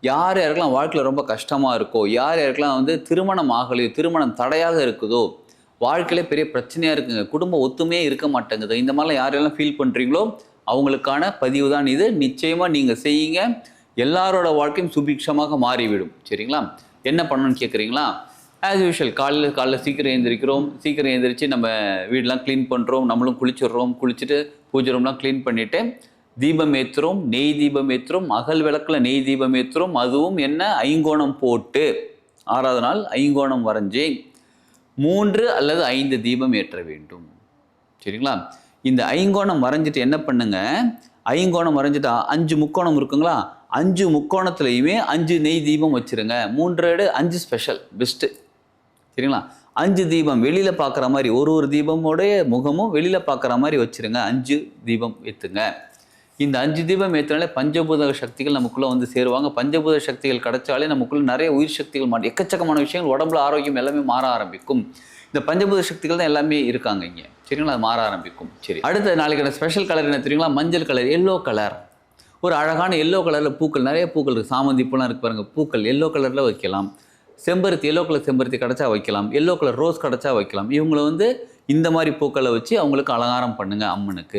யார் யாருக்கெல்லாம் வாழ்க்கையில் ரொம்ப கஷ்டமாக இருக்கோ, யார் யாருக்கெல்லாம் வந்து திருமணம் ஆகலையோ, திருமணம் தடையாக இருக்குதோ, வாழ்க்கையிலே பெரிய பிரச்சனையாக இருக்குங்க, குடும்ப ஒத்துமையே இருக்க மாட்டேங்குது, இந்த மாதிரிலாம் யாரெல்லாம் ஃபீல் பண்ணுறீங்களோ அவங்களுக்கான பதிவு தான் இது. நிச்சயமாக நீங்கள் செய்யுங்க, எல்லாரோட வாழ்க்கையும் சுபிக்ஷமாக மாறிவிடும். சரிங்களா? என்ன பண்ணணும்னு கேட்குறீங்களா? ஆஸ் யூஷுவல் காலைல சீக்கிரம் எழுந்திரிக்கிறோம், சீக்கிரம் எழுந்திரிச்சு நம்ம வீடெலாம் க்ளீன் பண்ணுறோம், நம்மளும் குளிச்சிடுறோம், குளிச்சுட்டு பூஜை ரூம்லாம் க்ளீன் பண்ணிவிட்டு தீபம் ஏற்றுறோம், நெய் தீபம் ஏற்றுறோம், அகல் விளக்கில் நெய் தீபம் ஏற்றுறோம். அதுவும் என்ன, ஐங்கோணம் போட்டு 6வது நாள் ஐங்கோணம் வரைஞ்சி 3 அல்லது 5 தீபம் ஏற்ற வேண்டும். சரிங்களா? இந்த ஐங்கோணம் வரைஞ்சிட்டு என்ன பண்ணுங்க, ஐங்கோணம் வரைஞ்சிட்டா 5 முக்கோணம் இருக்குங்களா, 5 முக்கோணத்துலையுமே 5 நெய் தீபம் வச்சுருங்க. 3 5 ஸ்பெஷல் பெஸ்ட்டு. சரிங்களா? 5 தீபம் வெளியில் பார்க்குற மாதிரி, ஒரு தீபமோடைய முகமும் வெளியில் பார்க்குற மாதிரி வச்சுருங்க. 5 தீபம் ஏற்றுங்க. இந்த 5 தீபம் ஏற்றினாலே பஞ்சபூத சக்திகள் நமக்குள்ளே வந்து சேருவாங்க. பஞ்சபூத சக்திகள் கிடைச்சாலே நமக்குள்ளே நிறைய உயிர் சக்திகள் எக்கச்சக்கமான விஷயங்கள், உடம்புல ஆரோக்கியம் எல்லாமே மாற ஆரம்பிக்கும். இந்த பஞ்சபூத சக்திகள் தான் எல்லாமே இருக்காங்க இங்கே. சரிங்களா? அது மாற ஆரம்பிக்கும். சரி, அடுத்த நாளைக்கான ஸ்பெஷல் கலர் என்ன தெரியுங்களா? மஞ்சள் கலர், எல்லோ கலர். ஒரு அழகான எல்லோ கலரில் பூக்கள், நிறைய பூக்கள் இருக்குது, சாமந்தி பூலாம் இருக்கு பாருங்கள், பூக்கள் எல்லோ கலரில் வைக்கலாம். செம்பருத்தி, எல்லோ கலர் செம்பருத்தி கிடச்சா வைக்கலாம், எல்லோ கலர் ரோஸ் கிடச்சா வைக்கலாம். இவங்களை வந்து இந்த மாதிரி பூக்களை வச்சு அவங்களுக்கு அலங்காரம் பண்ணுங்கள் அம்மனுக்கு.